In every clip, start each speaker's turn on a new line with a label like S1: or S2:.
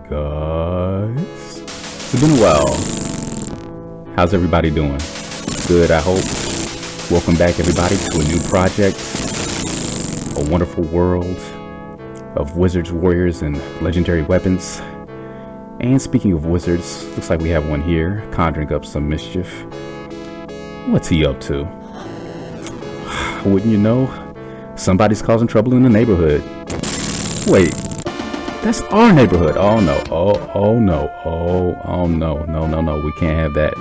S1: guys. It's been a while. How's everybody doing? Good, I hope. Welcome back, everybody, to a new project. A wonderful world of wizards, warriors, and legendary weapons. And speaking of wizards, looks like we have one here, conjuring up some mischief. What's he up to? Wouldn't you know? Somebody's causing trouble in the neighborhood. Wait, that's our neighborhood. Oh no, oh no, no, we can't have that.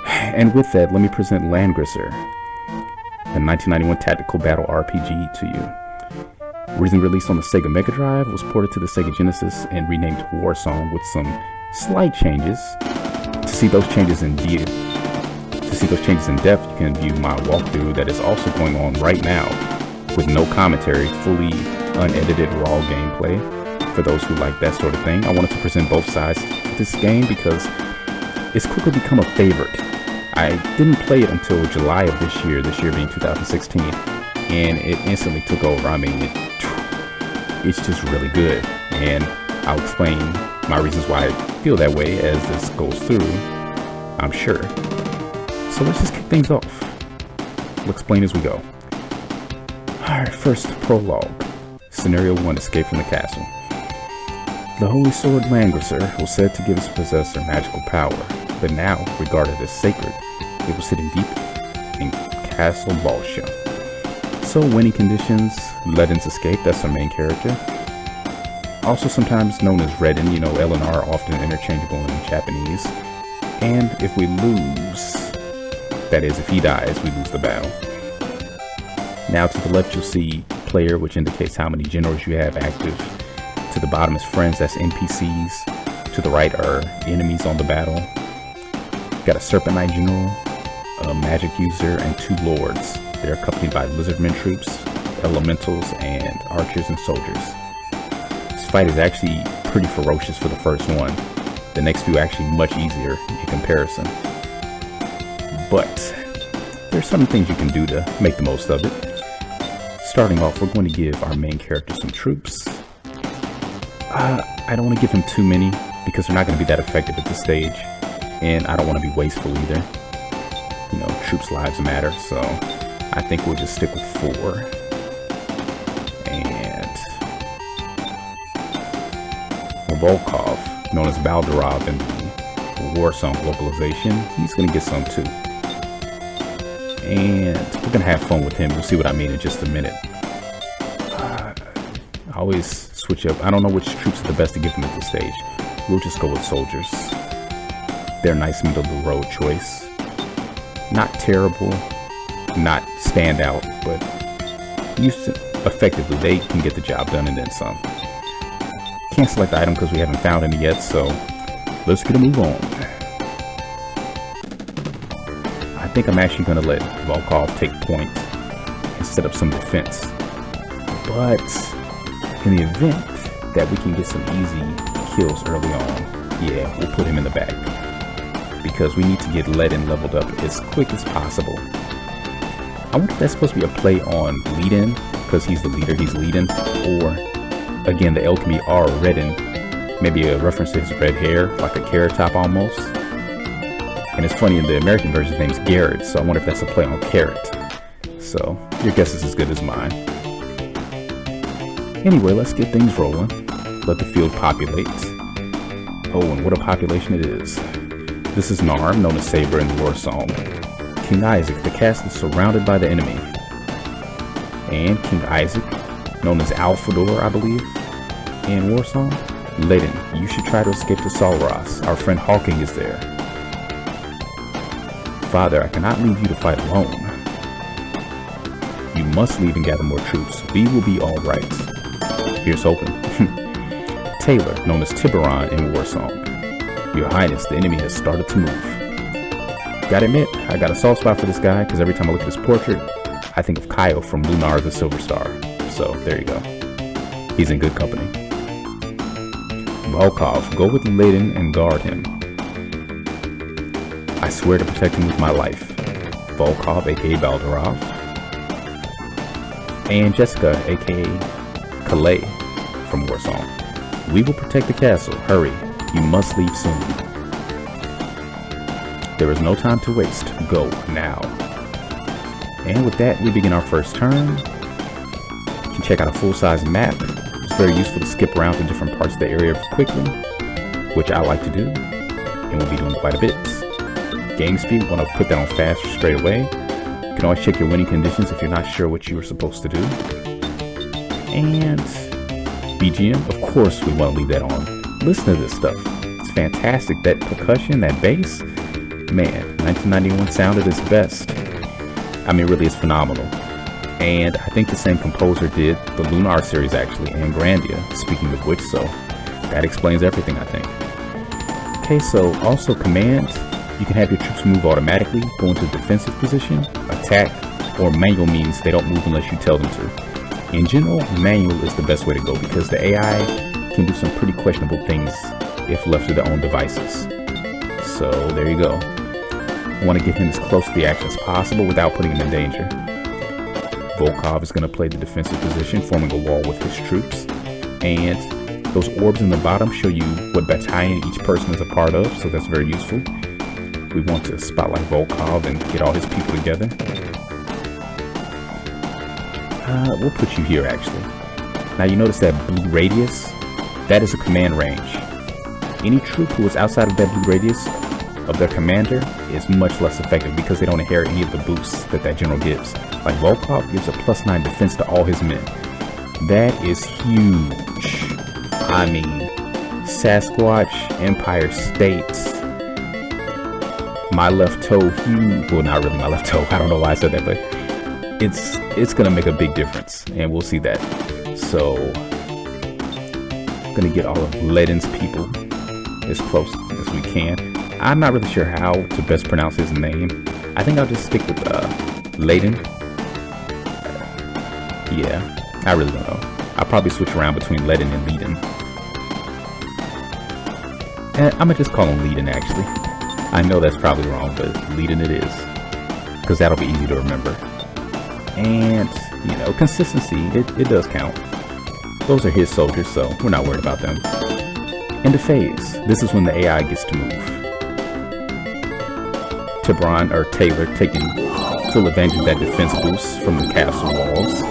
S1: And with that, let me present Langrisser, a 1991 tactical battle RPG to you. Originally released on the Sega Mega Drive, was ported to the Sega Genesis and renamed Warsong with some slight changes. To see those changes in depth, you can view my walkthrough that is also going on right now with no commentary, fully unedited raw gameplay. For those who like that sort of thing, I wanted to present both sides of this game because it's quickly become a favorite. I didn't play it until July of this year being 2016, and it instantly took over. I mean, it's just really good, and I'll explain my reasons why I feel that way as this goes through, I'm sure. So let's just kick things off. We'll explain as we go. Alright, first prologue. Scenario 1, Escape from the Castle. The holy sword Langrisser was said to give its possessor magical power, but now regarded as sacred. It was hidden deep in Castle Warsong. So winning conditions, Leden's escape, that's our main character. Also sometimes known as Reden, you know, L and R are often interchangeable in Japanese. And if we lose, that is, if he dies, we lose the battle. Now to the left you'll see player, which indicates how many generals you have active. To the bottom is friends, that's NPCs. To the right are enemies on the battle. Got a Serpent Knight general, a magic user, and 2 lords. They're accompanied by lizardmen troops, elementals, and archers and soldiers. This fight is actually pretty ferocious for the first one. The next few are actually much easier in comparison. But there's some things you can do to make the most of it. Starting off, we're going to give our main character some troops. I don't want to give him too many because they're not going to be that effective at this stage. And I don't want to be wasteful either. You know, troops' lives matter, so I think we'll just stick with 4. And Volkov, known as Baldarov in the Warsong localization, he's going to get some too. And we're going to have fun with him. You'll see what I mean in just a minute. I always switch up. I don't know which troops are the best to give them at this stage. We'll just go with soldiers. They're a nice middle of the road choice. Not terrible, not stand out, but used to effectively, they can get the job done and then some. Can't select the item because we haven't found any yet, so let's get a move on. I think I'm actually going to let Volkov take point and set up some defense. But in the event that we can get some easy kills early on, yeah, we'll put him in the back. Because we need to get Leden leveled up as quick as possible. I wonder if that's supposed to be a play on lead-in, because he's the leader, he's leading, or again, the L can be R, Reden, maybe a reference to his red hair, like a carrot top almost. And it's funny, in the American version, his name's Garrett, so I wonder if that's a play on carrot. So, your guess is as good as mine. Anyway, let's get things rolling. Let the field populate. Oh, and what a population it is. This is Narm, known as Saber in Warsong. King Isaac, the castle is surrounded by the enemy. And King Isaac, known as Alfador, I believe, in Warsong. Leden, you should try to escape to Solros. Our friend Hawking is there. Father, I cannot leave you to fight alone. You must leave and gather more troops. We will be alright. Here's hoping. Taylor, known as Tiburon in Warsong. Your Highness, the enemy has started to move. Gotta admit, I got a soft spot for this guy because every time I look at his portrait, I think of Kyle from Lunar the Silver Star. So, there you go. He's in good company. Volkov, go with Leden and guard him. I swear to protect him with my life. Volkov, aka Baldarov. And Jessica, aka Calais from Warsong. We will protect the castle. Hurry. You must leave soon. There is no time to waste. Go now. And with that, we begin our first turn. You can check out a full-size map. It's very useful to skip around to different parts of the area quickly, which I like to do, and we'll be doing quite a bit. Game speed, want to put that on fast straight away. You can always check your winning conditions if you're not sure what you were supposed to do. And BGM, of course we want to leave that on. Listen to this stuff. It's fantastic. That percussion, that bass, man, 1991 sound at its best. I mean, really, it's phenomenal. And I think the same composer did the Lunar series actually, and Grandia, speaking of which, so that explains everything, I think. Okay, so also commands. You can have your troops move automatically, go into defensive position, attack, or manual means they don't move unless you tell them to. In general, manual is the best way to go because the AI can do some pretty questionable things if left to their own devices. So there you go. I want to get him as close to the action as possible without putting him in danger. Volkov is going to play the defensive position, forming a wall with his troops. And those orbs in the bottom show you what battalion each person is a part of, so that's very useful. We want to spotlight Volkov and get all his people together. We'll put you here actually. Now you notice that blue radius? That is a command range. Any troop who is outside of that blue radius of their commander is much less effective because they don't inherit any of the boosts that general gives. Like Volkov gives a +9 defense to all his men. That is huge. I mean, Sasquatch, Empire States, my left toe, huge. Well, not really my left toe. I don't know why I said that, but it's gonna make a big difference, and we'll see that. So, gonna get all of Ledin's people as close as we can. I'm not really sure how to best pronounce his name. I think I'll just stick with Ledin. Yeah, I really don't know. I'll probably switch around between Ledin and Leiden. And I'm gonna just call him Leiden actually. I know that's probably wrong, but Leiden it is, because that'll be easy to remember. And, you know, consistency, it does count. Those are his soldiers, so we're not worried about them. End of phase. This is when the AI gets to move. Tebron, or Taylor, taking full advantage of that defense boost from the castle walls.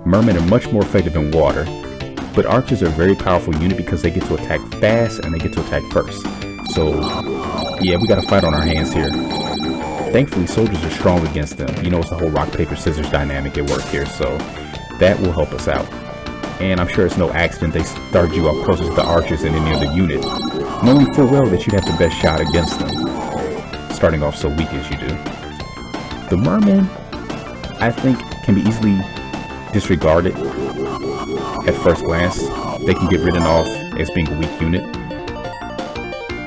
S1: Mermen are much more effective in water, but archers are a very powerful unit because they get to attack fast and they get to attack first. So, yeah, we got a fight on our hands here. Thankfully, soldiers are strong against them. You know, it's the whole rock, paper, scissors dynamic at work here, so that will help us out. And I'm sure it's no accident they started you up closest to the archers in any other unit, knowing full well that you'd have the best shot against them, starting off so weak as you do. The mermen, I think, can be easily disregarded at first glance. They can get written off as being a weak unit.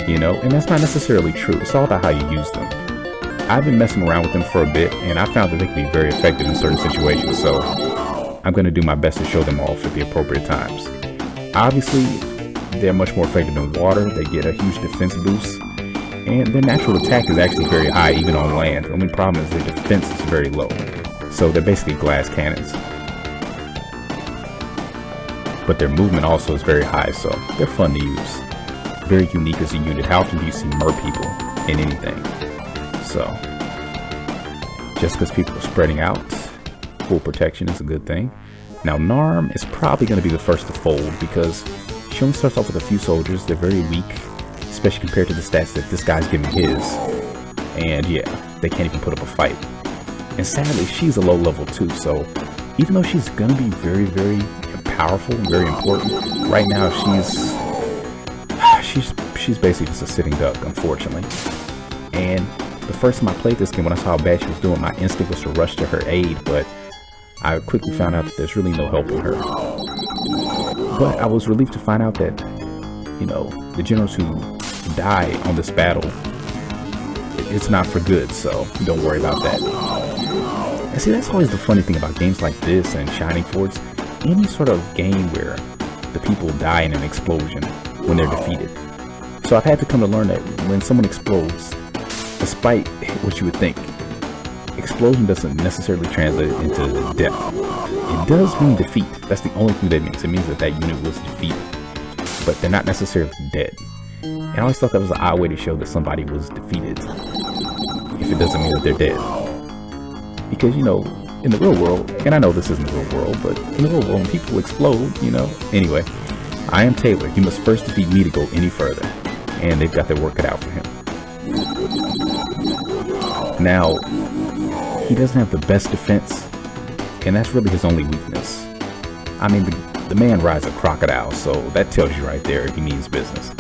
S1: You know, and that's not necessarily true. It's all about how you use them. I've been messing around with them for a bit, and I found that they can be very effective in certain situations, so I'm going to do my best to show them off at the appropriate times. Obviously, they're much more effective in water. They get a huge defense boost, and their natural attack is actually very high, even on land. The only problem is their defense is very low, so they're basically glass cannons. But their movement also is very high, so they're fun to use. Very unique as a unit. How often do you see mer people in anything? So, just because people are spreading out, full protection is a good thing. Now, Narm is probably going to be the first to fold because she only starts off with a few soldiers. They're very weak, especially compared to the stats that this guy's giving his. And yeah, they can't even put up a fight. And sadly, she's a low level too, so even though she's going to be very, very powerful, very important, right now she's basically just a sitting duck, unfortunately. And the first time I played this game, when I saw how bad she was doing, my instinct was to rush to her aid, but I quickly found out that there's really no helping her. But I was relieved to find out that, you know, the generals who die on this battle, it's not for good, so don't worry about that. And see, that's always the funny thing about games like this and Shining Force. Any sort of game where the people die in an explosion when they're defeated. So I've had to come to learn that when someone explodes, despite what you would think, explosion doesn't necessarily translate into death. It does mean defeat. That's the only thing that means. It means that that unit was defeated, but they're not necessarily dead. And I always thought that was an odd way to show that somebody was defeated if it doesn't mean that they're dead. Because, you know, in the real world, and I know this isn't the real world, but in the real world, when people explode, you know. Anyway, I am Taylor. He must first defeat me to go any further. And they've got their work cut out for him. Now, he doesn't have the best defense, and that's really his only weakness. I mean, the man rides a crocodile, so that tells you right there he means business.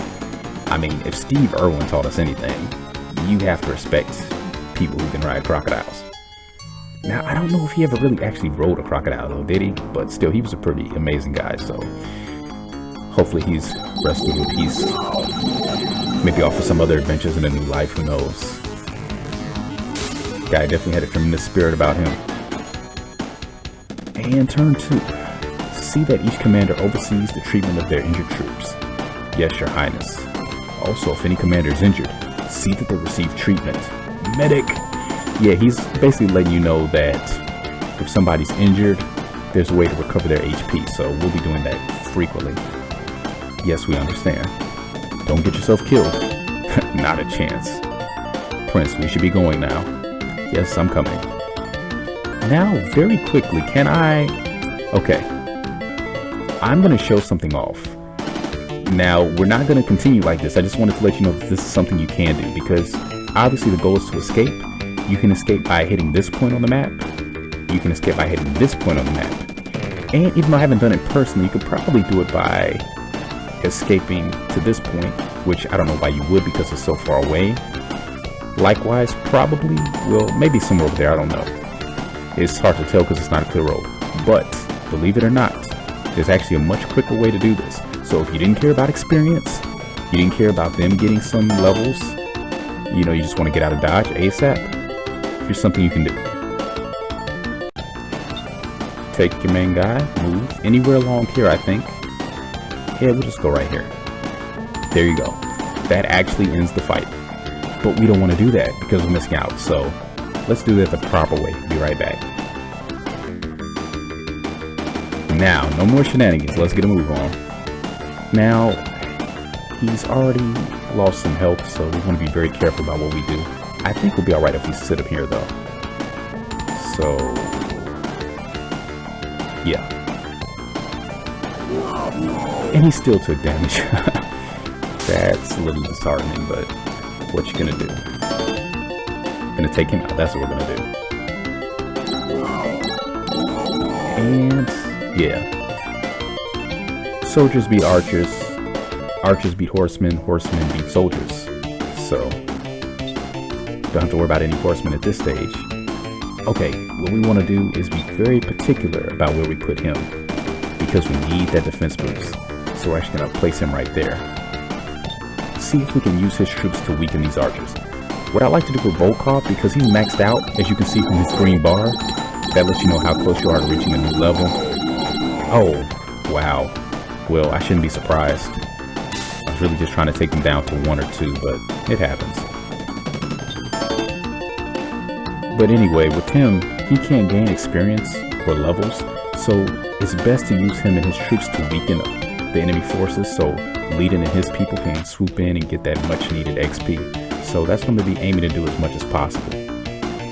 S1: I mean, if Steve Irwin taught us anything, you have to respect people who can ride crocodiles. Now, I don't know if he ever really actually rode a crocodile though, did he? But still, he was a pretty amazing guy, so hopefully he's rested in peace. Maybe off for some other adventures in a new life, who knows. Guy definitely had a tremendous spirit about him. And turn 2. See that each commander oversees the treatment of their injured troops. Yes, your highness. Also, if any commander is injured, see that they receive treatment. Medic! Yeah, he's basically letting you know that if somebody's injured, there's a way to recover their HP, so we'll be doing that frequently. Yes, we understand. Don't get yourself killed. Not a chance. Prince, we should be going now. Yes, I'm coming. Now, very quickly, can I... Okay. I'm going to show something off. Now, we're not going to continue like this. I just wanted to let you know that this is something you can do, because obviously the goal is to escape. You can escape by hitting this point on the map. You can escape by hitting this point on the map. And even though I haven't done it personally, you could probably do it by escaping to this point, which I don't know why you would because it's so far away. Likewise, probably, well, maybe somewhere over there, I don't know. It's hard to tell because it's not a clear road. But, believe it or not, there's actually a much quicker way to do this. So if you didn't care about experience, you didn't care about them getting some levels, you know, you just want to get out of Dodge ASAP, here's something you can do. Take your main guy, move anywhere along here, I think. Yeah, we'll just go right here. There you go. That actually ends the fight. But we don't want to do that because we're missing out. So let's do that the proper way. Be right back. Now, no more shenanigans. Let's get a move on. Now, he's already lost some health, so we want to be very careful about what we do. I think we'll be alright if we sit up here, though. So, yeah. And he still took damage. That's a little disheartening, but what you gonna do? Gonna take him out. That's what we're gonna do. And yeah, soldiers beat archers, archers beat horsemen, horsemen beat soldiers. So don't have to worry about any horsemen at this stage. Okay, what we want to do is be very particular about where we put him because we need that defense boost. So we're actually gonna place him right there. See if we can use his troops to weaken these archers. What I like to do with Volkov, because he's maxed out, as you can see from his green bar, that lets you know how close you are to reaching a new level. Oh, wow. Well, I shouldn't be surprised. I was really just trying to take them down to 1 or 2, but it happens. But anyway, with him, he can't gain experience or levels, so it's best to use him and his troops to weaken the enemy forces, so Leading and his people can swoop in and get that much needed XP. So that's what I'm going to be aiming to do as much as possible.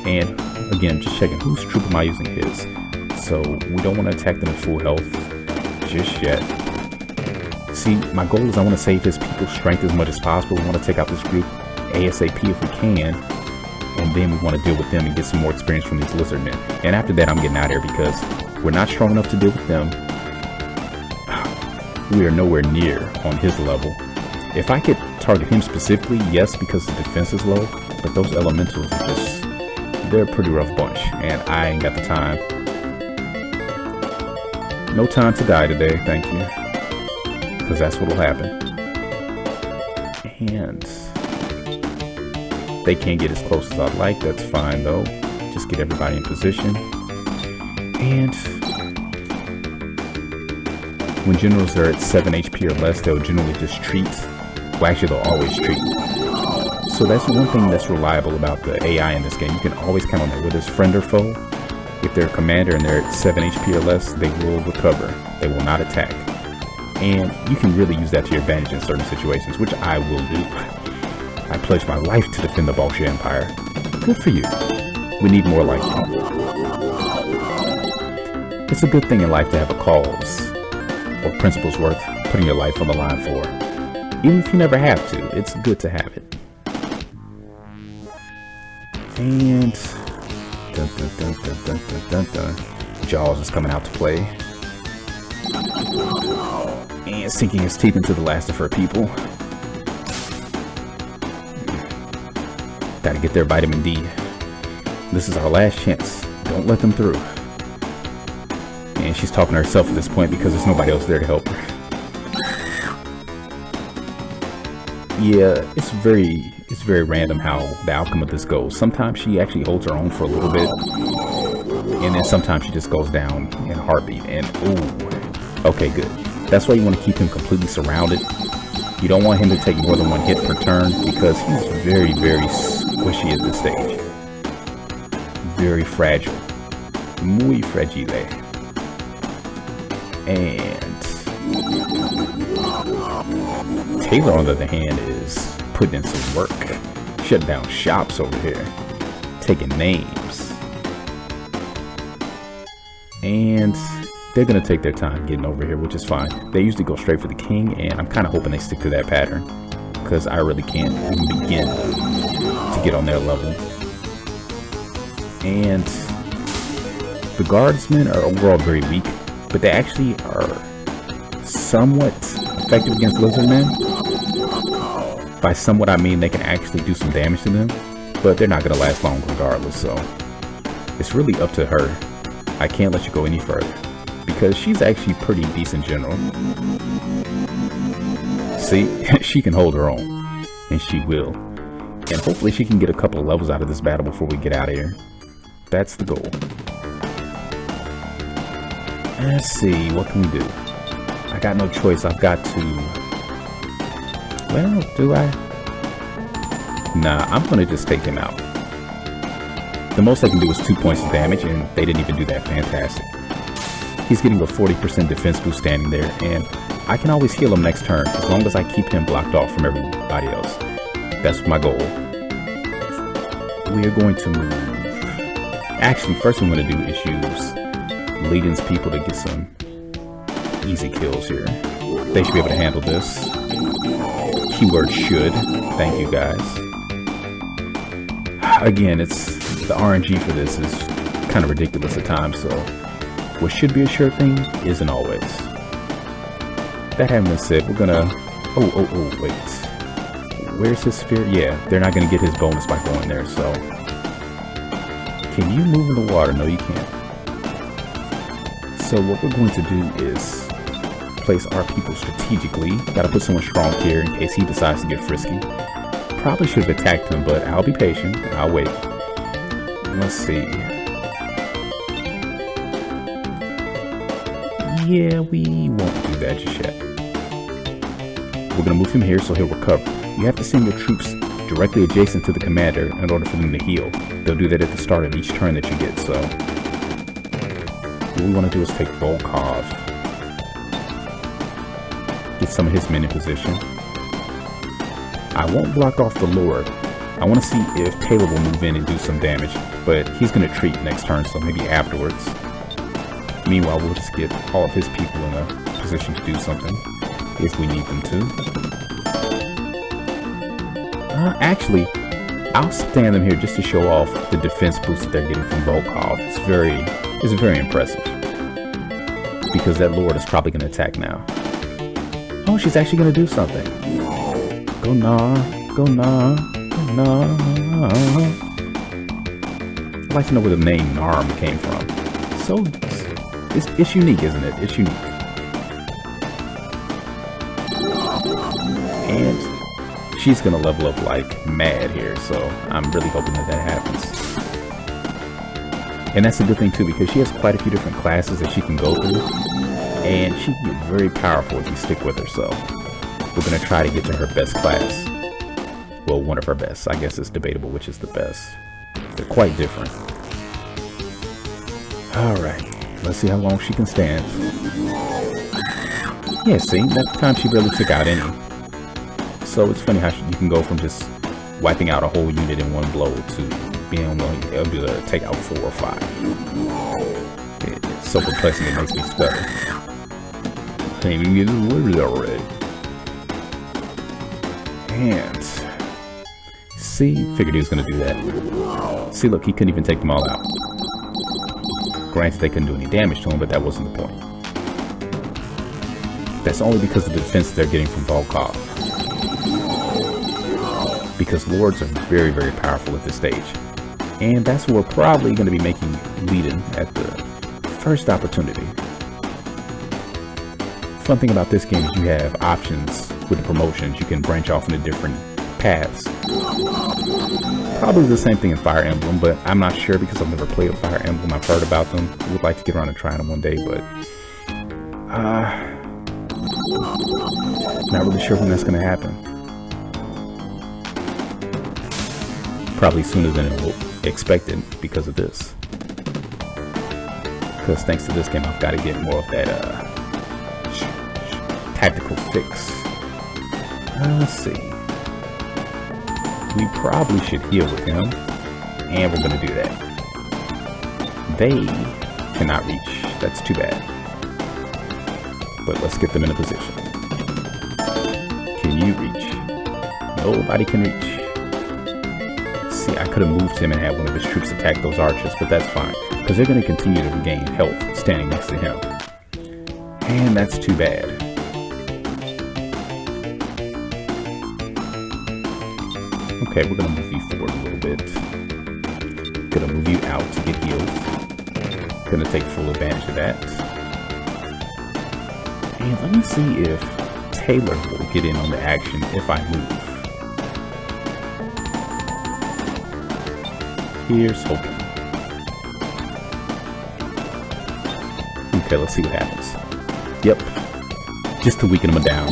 S1: And again, just checking whose troop am I using his. So we don't want to attack them at full health just yet. See, my goal is I want to save his people's strength as much as possible. We want to take out this group ASAP if we can. And then we want to deal with them and get some more experience from these lizard men. And after that, I'm getting out of here because we're not strong enough to deal with them. We are nowhere near on his level. If I could target him specifically, yes, because the defense is low, but those elementals are just, they're a pretty rough bunch, and I ain't got the time. No time to die today, thank you, because that's what'll happen. And they can't get as close as I'd like, that's fine though. Just get everybody in position. And when generals are at 7 HP or less, they'll generally just treat. Well, actually, they'll always treat. So that's one thing that's reliable about the AI in this game. You can always count on that. Whether it's friend or foe, if they're a commander and they're at 7 HP or less, they will recover. They will not attack. And you can really use that to your advantage in certain situations, which I will do. I pledge my life to defend the Bolshevik Empire. Good for you. We need more like you. It's a good thing in life to have a cause or principles worth putting your life on the line for. Even if you never have to, it's good to have it. And dun, dun, dun, dun, dun, dun, dun, dun. Jaws is coming out to play. And sinking his teeth into the last of her people. Gotta get their vitamin D. This is our last chance. Don't let them through. And she's talking to herself at this point because there's nobody else there to help her. Yeah, it's very random how the outcome of this goes. Sometimes she actually holds her own for a little bit, and then sometimes she just goes down in a heartbeat. And ooh, okay, good. That's why you want to keep him completely surrounded. You don't want him to take more than one hit per turn because he's very, very squishy at this stage. Very fragile. Muy fragile. And Taylor, on the other hand, is putting in some work. Shutting down shops over here. Taking names. And they're going to take their time getting over here, which is fine. They usually go straight for the king, and I'm kind of hoping they stick to that pattern. Because I really can't even begin to get on their level. And the guardsmen are overall very weak, but they actually are somewhat effective against lizardmen. By somewhat I mean they can actually do some damage to them, but they're not going to last long regardless, so it's really up to her. I can't let you go any further because she's actually pretty decent general. See, she can hold her own, and she will. And hopefully she can get a couple of levels out of this battle before we get out of here. That's the goal. Let's see, what can we do? I got no choice. I've got to... Well, do I? Nah, I'm going to just take him out. The most I can do is 2 points of damage, and they didn't even do that. Fantastic. He's getting a 40% defense boost standing there, and I can always heal him next turn as long as I keep him blocked off from everybody else. That's my goal. We are going to move. Actually, first I'm going to do is use Leiden's people to get some easy kills here. They should be able to handle this. Keyword should. Thank you guys. Again, it's the RNG for this is kind of ridiculous at times, so what should be a sure thing isn't always. That having been said, we're gonna... Oh, wait. Where's his sphere? Yeah, they're not gonna get his bonus by going there, so... Can you move in the water? No, you can't. So what we're going to do is place our people strategically. Gotta put someone strong here in case he decides to get frisky. Probably should have attacked him, but I'll be patient. I'll wait. Let's see. Yeah, we won't do that just yet. We're gonna move him here so he'll recover. You have to send your troops directly adjacent to the commander in order for them to heal. They'll do that at the start of each turn that you get, so... What we want to do is take Volkov. Get some of his men in position. I won't block off the Lord. I want to see if Taylor will move in and do some damage, but he's going to treat next turn, so maybe afterwards. Meanwhile, we'll just get all of his people in a position to do something, if we need them to. Actually, I'll stand them here just to show off the defense boost that they're getting from Volkov. It's very impressive. Because that Lord is probably going to attack now. Oh, she's actually going to do something. Go nah, go nah, go nah. I'd like to know where the name Narm came from. So, it's unique, isn't it? It's unique. And she's going to level up like mad here, so I'm really hoping that happens. And that's a good thing too, because she has quite a few different classes that she can go through, and she can get very powerful if you stick with her, so we're going to try to get to her best class. Well, one of her best. I guess it's debatable which is the best. They're quite different. Alright, let's see how long she can stand. Yeah, see, that time she barely took out any. So it's funny how you can go from just wiping out a whole unit in one blow to being able to take out 4 or 5. It's so perplexing it makes me stutter. Can't even get his words already. And see, figured he was gonna do that. See, look, he couldn't even take them all out. Granted, they couldn't do any damage to him, but that wasn't the point. That's only because of the defense they're getting from Volkov. Because lords are very, very powerful at this stage. And that's what we're probably going to be making lead-in at the first opportunity. Fun thing about this game is you have options with the promotions. You can branch off into different paths. Probably the same thing in Fire Emblem, but I'm not sure because I've never played a Fire Emblem. I've heard about them. I would like to get around and try them one day, but not really sure when that's going to happen. Probably sooner than expected because of this. Because thanks to this game, I've got to get more of that tactical fix. Let's see. We probably should heal with him, and we're going to do that. They cannot reach. That's too bad. But let's get them in a position. Can you reach? Nobody can reach. See, I could have moved him and had one of his troops attack those archers, but that's fine, because they're going to continue to regain health standing next to him. And that's too bad. Okay, we're going to move you forward a little bit. Going to move you out to get healed. Going to take full advantage of that. And let me see if Taylor will get in on the action if I move. Here's hoping. Okay, let's see what happens. Yep. Just to weaken him down.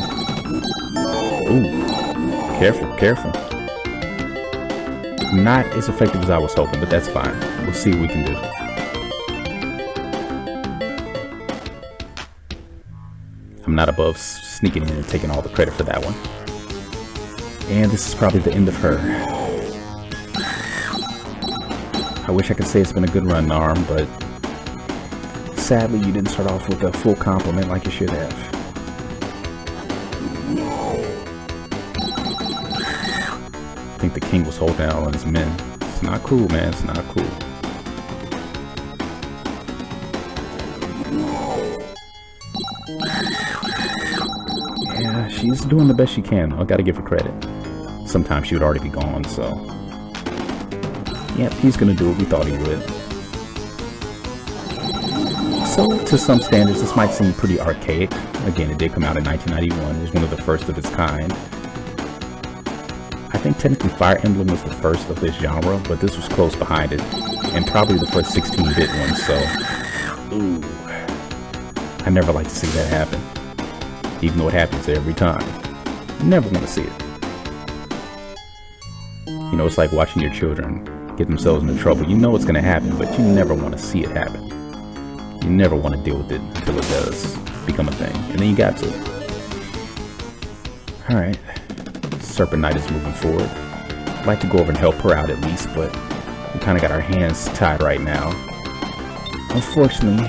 S1: Ooh. Careful, careful. Not as effective as I was hoping, but that's fine. We'll see what we can do. I'm not above sneaking in and taking all the credit for that one. And this is probably the end of her. I wish I could say it's been a good run, Arm, but sadly you didn't start off with a full complement like you should have. I think the king was holding out on his men. It's not cool, man. It's not cool. Yeah, she's doing the best she can. I gotta give her credit. Sometimes she would already be gone, so... Yep, he's gonna do what we thought he would. So, to some standards, this might seem pretty archaic. Again, it did come out in 1991. It was one of the first of its kind. I think technically Fire Emblem was the first of this genre, but this was close behind it. And probably the first 16-bit one, so... Ooh. I never like to see that happen. Even though it happens every time. Never want to see it. You know, it's like watching your children get themselves into trouble. You know it's going to happen, but you never want to see it happen. You never want to deal with it until it does become a thing. And then you got to. Alright. Serpent Knight is moving forward. I'd like to go over and help her out at least, but we kind of got our hands tied right now. Unfortunately,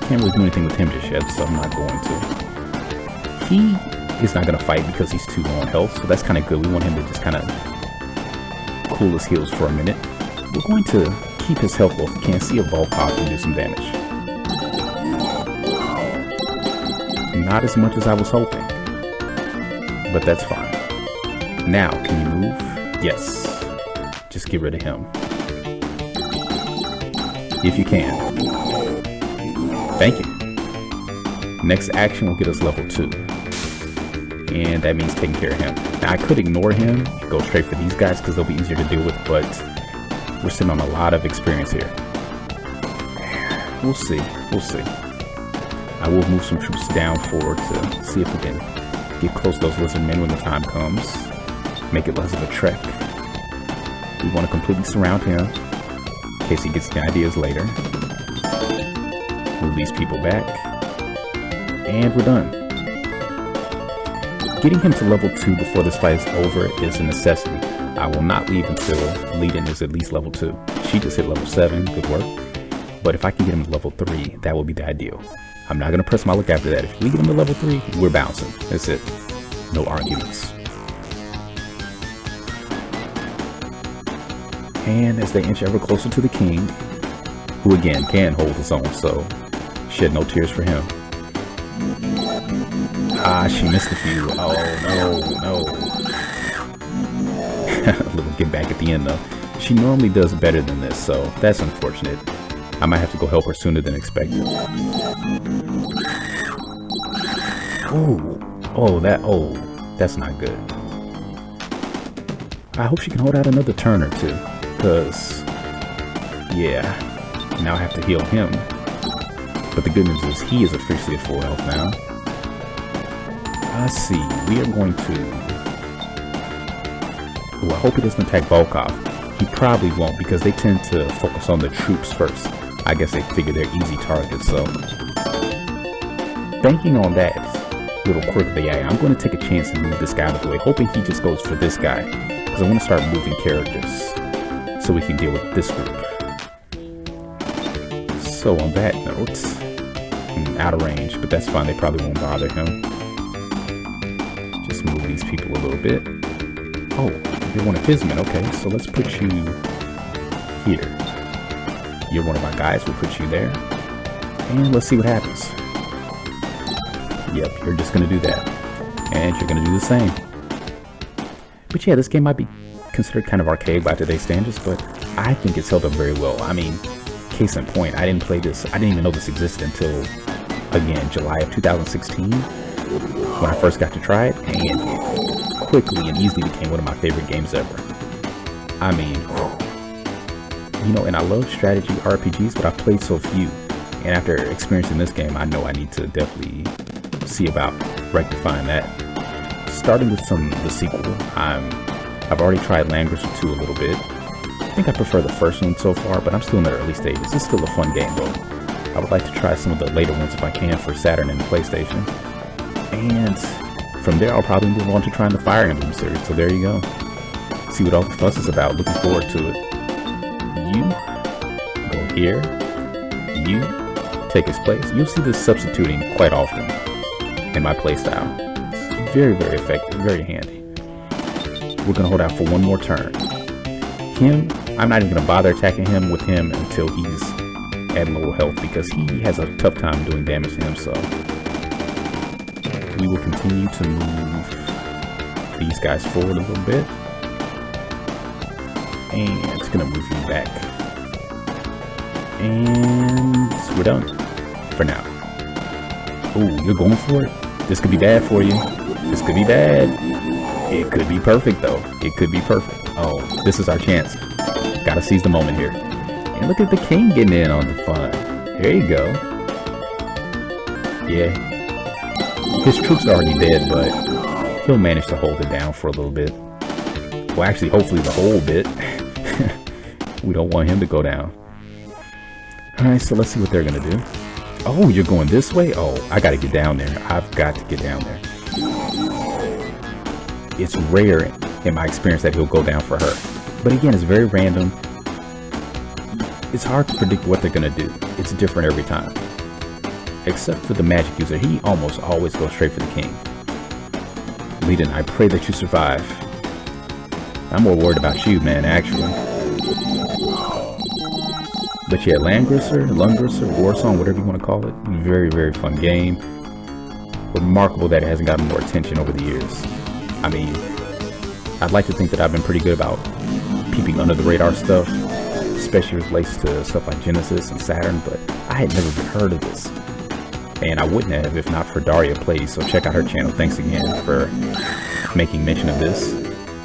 S1: can't really do anything with him just yet, so I'm not going to. He is not going to fight because he's too low on health, so that's kind of good. We want him to just kind of cool his heels for a minute. We're going to keep his health low if we can. See if Volkov can do some damage. Not as much as I was hoping, but that's fine. Now, can you move? Yes. Just get rid of him. If you can. Thank you. Next action will get us level 2. And that means taking care of him. Now, I could ignore him and go straight for these guys because they'll be easier to deal with, but we're sitting on a lot of experience here. We'll see. We'll see. I will move some troops down forward to see if we can get close to those lizard men when the time comes. make it less of a trek. We want to completely surround him in case he gets the ideas later. Move these people back. And we're done. Getting him to level 2 before this fight is over is a necessity. I will not leave until Leiden is at least level 2. She just hit level 7, good work. But if I can get him to level 3, that will be the ideal. I'm not going to press my luck after that. If we get him to level 3, we're bouncing. That's it. No arguments. And as they inch ever closer to the king, who again can hold his own, so shed no tears for him. Ah, she missed a few. Oh, no. A little get back at the end though. She normally does better than this, so that's unfortunate. I might have to go help her sooner than expected. That's not good. I hope she can hold out another turn or two, because, yeah, now I have to heal him. But the good news is he is officially at full health now. I see, we are going to... Ooh, I hope he doesn't attack Volkov. He probably won't, because they tend to focus on the troops first. I guess they figure they're easy targets, so... Banking on that little quirk of the AI, I'm going to take a chance and move this guy out of the way, hoping he just goes for this guy. Because I want to start moving characters, so we can deal with this group. So on that note, out of range, but that's fine, they probably won't bother him. Just move these people a little bit. Oh, you're one of his men, okay, so let's put you here. You're one of my guys, we'll put you there. And let's see what happens. Yep, you're just gonna do that. And you're gonna do the same. But yeah, this game might be considered kind of archaic by today's standards, but I think it's held up very well. I mean, case in point, I didn't play this, I didn't even know this existed until, again, July of 2016, when I first got to try it, and quickly and easily became one of my favorite games ever. I mean, you know, and I love strategy RPGs, but I've played so few, and after experiencing this game, I know I need to definitely see about rectifying that. Starting with the sequel, I've already tried Langrisser 2 a little bit. I think I prefer the first one so far, but I'm still in the early stages. It's still a fun game though. I would like to try some of the later ones if I can for Saturn and PlayStation. And from there, I'll probably move on to trying the Fire Emblem series. So there you go. See what all the fuss is about. Looking forward to it. You go here. You take his place. You'll see this substituting quite often in my playstyle. It's very, very effective, very handy. We're gonna hold out for one more turn. Him, I'm not even gonna bother attacking him with him until he's at low health, because he has a tough time doing damage to him, so we will continue to move these guys forward a little bit. And it's gonna move you back. And we're done for now. Oh, you're going for it? This could be bad for you. This could be bad. It could be perfect though. It could be perfect. Oh, this is our chance. Gotta seize the moment here. And look at the king getting in on the fun. There you go. Yeah. His troops are already dead, but he'll manage to hold it down for a little bit. Well, actually, hopefully the whole bit. We don't want him to go down. Alright, so let's see what they're gonna do. Oh, you're going this way? Oh, I gotta get down there. I've got to get down there. It's rare in my experience that he'll go down for her. But again, it's very random. It's hard to predict what they're gonna do. It's different every time. Except for the magic user, he almost always goes straight for the king. Leiden, I pray that you survive. I'm more worried about you, man, actually. But yeah, Langrisser, Warsong, whatever you want to call it. Very, very fun game. Remarkable that it hasn't gotten more attention over the years. I mean, I'd like to think that I've been pretty good about peeping under the radar stuff, especially relates to stuff like Genesis and Saturn, but I had never even heard of this. And I wouldn't have if not for Daria Plays, so check out her channel. Thanks again for making mention of this.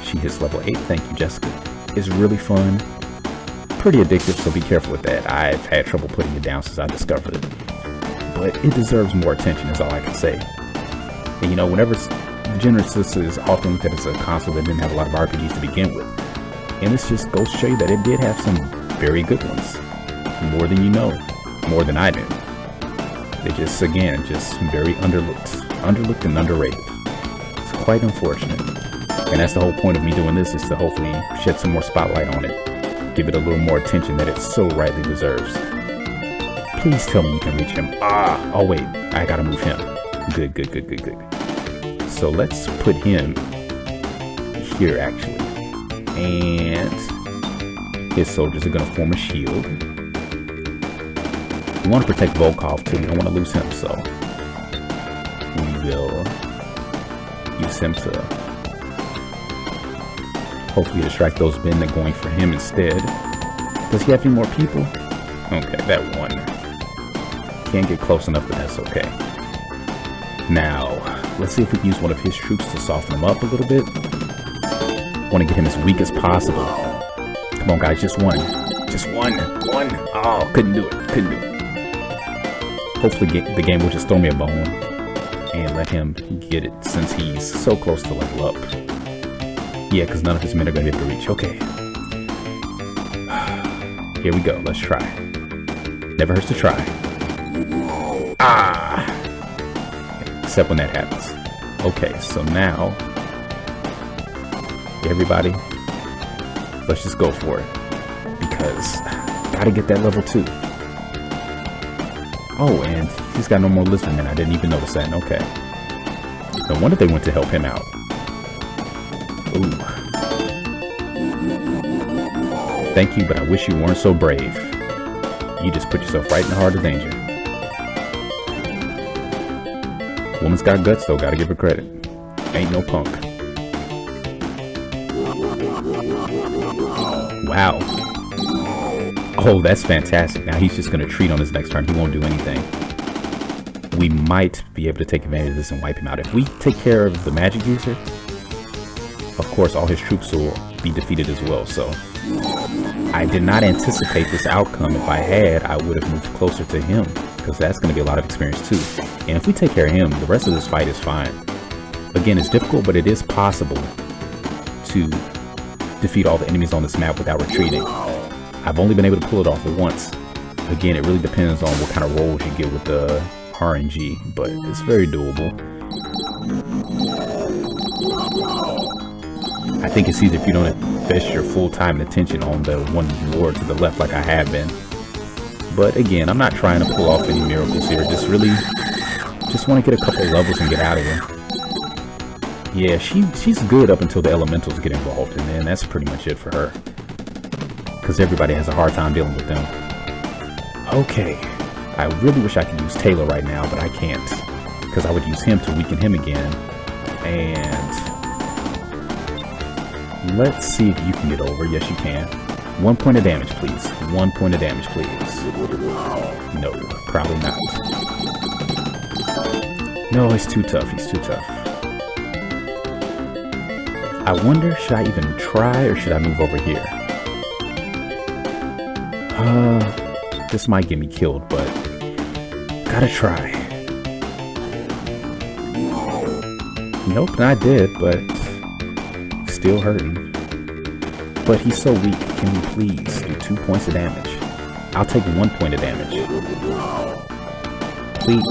S1: She hits level 8. Thank you, Jessica. It's really fun. Pretty addictive, so be careful with that. I've had trouble putting it down since I discovered it. But it deserves more attention is all I can say. And you know, whenever Genesis is often looked at as a console that didn't have a lot of RPGs to begin with. And this just goes to show you that it did have some very good ones. More than you know. More than I do. They just, again, just very underlooked. Underlooked and underrated. It's quite unfortunate. And that's the whole point of me doing this, is to hopefully shed some more spotlight on it. Give it a little more attention that it so rightly deserves. Please tell me you can reach him. Oh wait, I gotta move him. Good, good, good, good, good. So let's put him here, actually. And his soldiers are gonna form a shield. We want to protect Volkov too, we don't want to lose him, so we will use him to hopefully distract those men that are going for him instead. Does he have any more people? Okay, that one. Can't get close enough, but that's okay. Now, let's see if we can use one of his troops to soften him up a little bit. Want to get him as weak as possible. Come on, guys, just one. Just one. One. Oh, couldn't do it. Couldn't do it. Hopefully the game will just throw me a bone and let him get it, since he's so close to level up. Yeah, because none of his men are going to be able to reach. Okay. Here we go. Let's try. Never hurts to try. Except when that happens. Okay, so now, everybody, let's just go for it. Because, gotta get that level 2. Oh, and he's got no more lizardmen. I didn't even notice that. Okay. No wonder they went to help him out. Ooh. Thank you, but I wish you weren't so brave. You just put yourself right in the heart of danger. Woman's got guts, though. Gotta give her credit. Ain't no punk. Wow. Oh, that's fantastic. Now he's just gonna retreat on his next turn. He won't do anything. We might be able to take advantage of this and wipe him out. If we take care of the magic user, of course, all his troops will be defeated as well. So I did not anticipate this outcome. If I had, I would have moved closer to him, because that's going to be a lot of experience too. And if we take care of him, the rest of this fight is fine. Again, it's difficult, but it is possible to defeat all the enemies on this map without retreating. I've only been able to pull it off once. Again, it really depends on what kind of rolls you get with the RNG, but it's very doable. I think it's easy if you don't invest your full time and attention on the one lord to the left like I have been. But again, I'm not trying to pull off any miracles here. Just want to get a couple levels and get out of here. Yeah, she's good up until the elementals get involved, and then that's pretty much it for her. Because everybody has a hard time dealing with them. Okay, I really wish I could use Taylor right now, but I can't. Because I would use him to weaken him again. And let's see if you can get over. Yes, you can. 1 point of damage, please. 1 point of damage, please. No, probably not. No, he's too tough. He's too tough. I wonder, should I even try or should I move over here? This might get me killed, but gotta try. Nope, not dead, but still hurting. But he's so weak. Can you please do 2 points of damage? I'll take 1 point of damage. Please.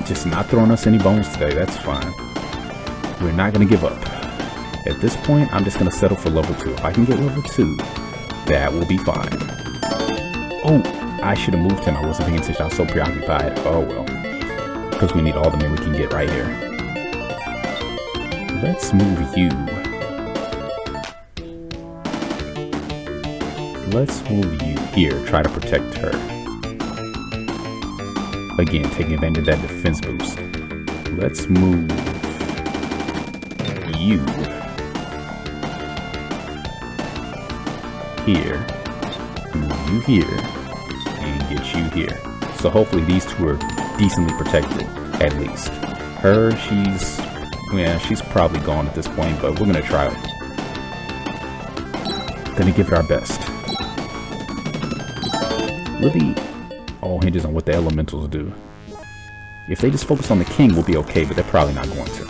S1: Just not throwing us any bones today. That's fine. We're not going to give up. At this point, I'm just going to settle for level 2. If I can get level 2, that will be fine. Oh, I should have moved him. I wasn't paying attention. I was so preoccupied. Oh, well. Because we need all the men we can get right here. Let's move you. Let's move you here. Try to protect her. Again, taking advantage of that defense boost. Let's move you here. Move you here. And get you here. So hopefully these two are decently protected, at least. Her, she's probably gone at this point, but we're gonna try it. Gonna give it our best. Really, all hinges on what the elementals do. If they just focus on the king, we'll be okay, but they're probably not going to.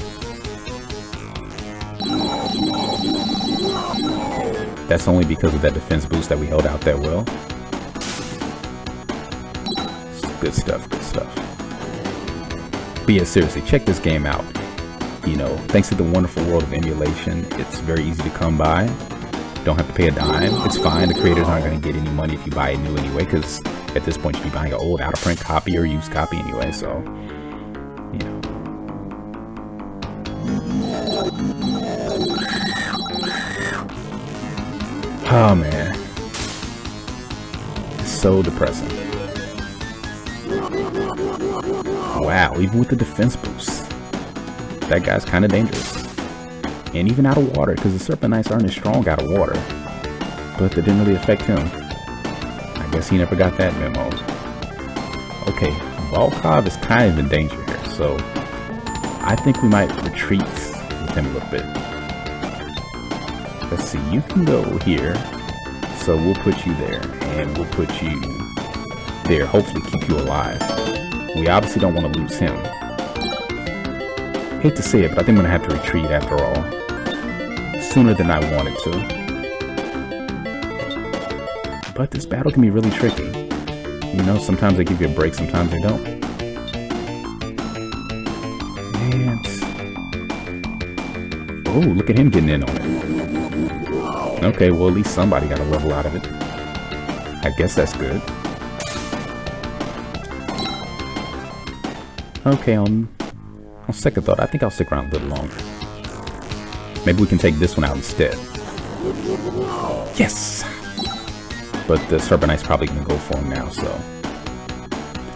S1: That's only because of that defense boost that we held out that well. Good stuff, good stuff. But yeah, seriously, check this game out. You know, thanks to the wonderful world of emulation, it's very easy to come by. Don't have to pay a dime. It's fine. The creators aren't going to get any money if you buy it new anyway, because at this point you'd be buying an old out-of-print copy or used copy anyway, so, you know. Oh, man. It's so depressing. Wow, even with the defense boost, that guy's kind of dangerous. And even out of water, because the Serpent Knights aren't as strong out of water. But that didn't really affect him. I guess he never got that memo. Okay, Volkov is kind of in danger here, so I think we might retreat with him a little bit. Let's see, you can go here, so we'll put you there, and we'll put you there, hopefully keep you alive. We obviously don't want to lose him. Hate to say it, but I think I'm going to have to retreat after all. Sooner than I wanted to. But this battle can be really tricky. You know, sometimes they give you a break, sometimes they don't. And... oh, look at him getting in on it. Okay, well at least somebody got a level out of it. I guess that's good. Okay, on second thought, I think I'll stick around a little longer. Maybe we can take this one out instead. Yes! But the Serpent Knight's probably going to go for him now, so...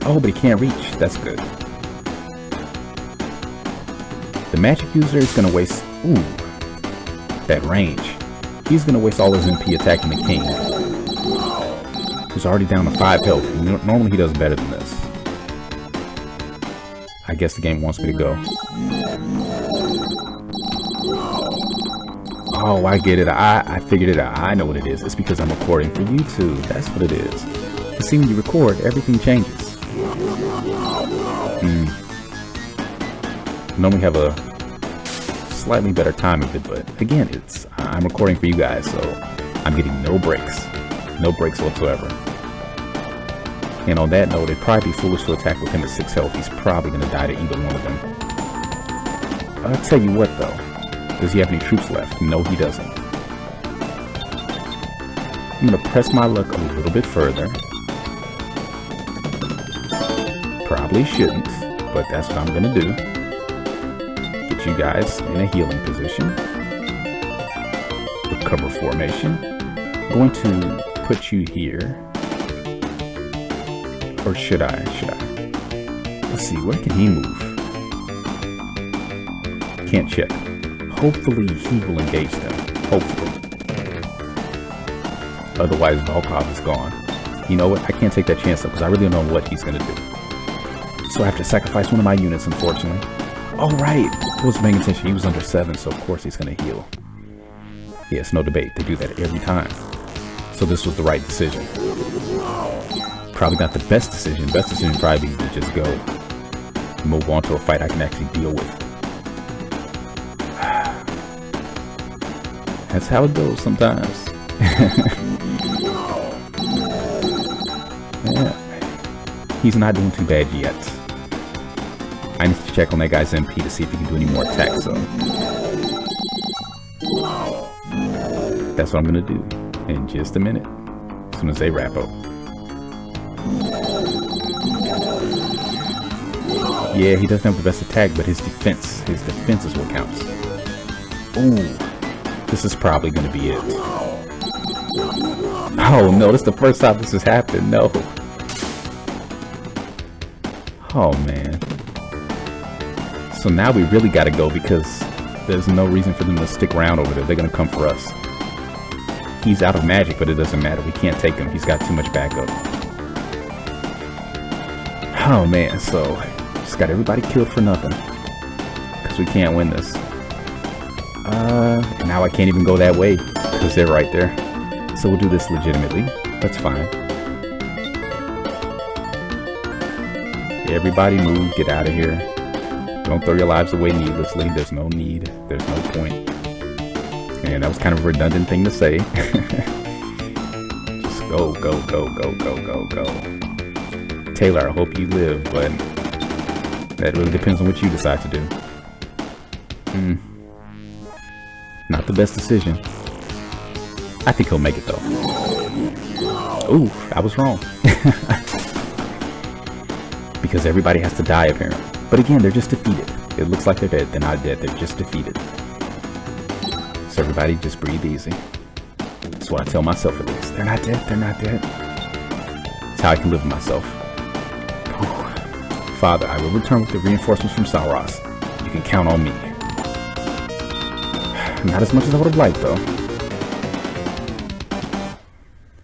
S1: oh, but he can't reach. That's good. The magic user is going to waste... ooh, that range. He's going to waste all his MP attacking the king, who's already down to 5 health. Normally he does better than this. I guess the game wants me to go. Oh, I get it. I figured it out. I know what it is. It's because I'm recording for YouTube. That's what it is. You see, when you record, everything changes. Normally have a slightly better time of it, but again, I'm recording for you guys, so I'm getting no breaks. No breaks whatsoever. And on that note, it'd probably be foolish to attack with him at 6 health. He's probably going to die to either one of them. I'll tell you what, though. Does he have any troops left? No, he doesn't. I'm going to press my luck a little bit further. Probably shouldn't, but that's what I'm going to do. Get you guys in a healing position. Recover formation. I'm going to put you here. Or should I? Let's see, where can he move? Can't check. Hopefully he will engage them. Hopefully. Otherwise Volkov is gone. You know what? I can't take that chance though, because I really don't know what he's going to do. So I have to sacrifice one of my units, unfortunately. Alright! I wasn't paying attention. He was under 7, so of course he's going to heal. Yes, no debate. They do that every time. So this was the right decision. Probably not the best decision. Best decision would probably be to just go move on to a fight I can actually deal with. That's how it goes sometimes. Yeah. He's not doing too bad yet. I need to check on that guy's MP to see if he can do any more attacks, so that's what I'm gonna do in just a minute, as soon as they wrap up. Yeah, he doesn't have the best attack, but his defense is what counts. Ooh, this is probably gonna be it. Oh no, this is the first time this has happened. No. Oh man. So now we really gotta go, because there's no reason for them to stick around over there. They're gonna come for us. He's out of magic, but it doesn't matter. We can't take him. He's got too much backup. Oh man, so just got everybody killed for nothing, because we can't win this. Now I can't even go that way because they're right there. So we'll do this legitimately. That's fine. Everybody move, get out of here. Don't throw your lives away needlessly. There's no need. There's no point. And that was kind of a redundant thing to say. Just go, go, go, go, go, go, go. Taylor, I hope you live, but that really depends on what you decide to do. Not the best decision. I think he'll make it though. Ooh, I was wrong. Because everybody has to die apparently. But again, they're just defeated. It looks like they're dead. They're not dead. They're just defeated. So everybody just breathe easy. That's what I tell myself at least. They're not dead. They're not dead. That's how I can live with myself. Ooh. Father, I will return with the reinforcements from Sauros. You can count on me. Not as much as I would have liked though.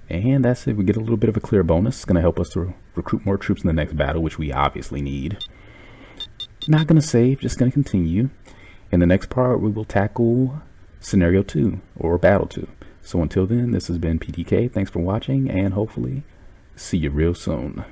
S1: And that's it. We get a little bit of a clear bonus. It's going to help us to recruit more troops in the next battle, which we obviously need. Not going to save, just going to continue. In the next part, we will tackle Scenario 2, or Battle 2. So until then, this has been PDK. Thanks for watching, and hopefully see you real soon.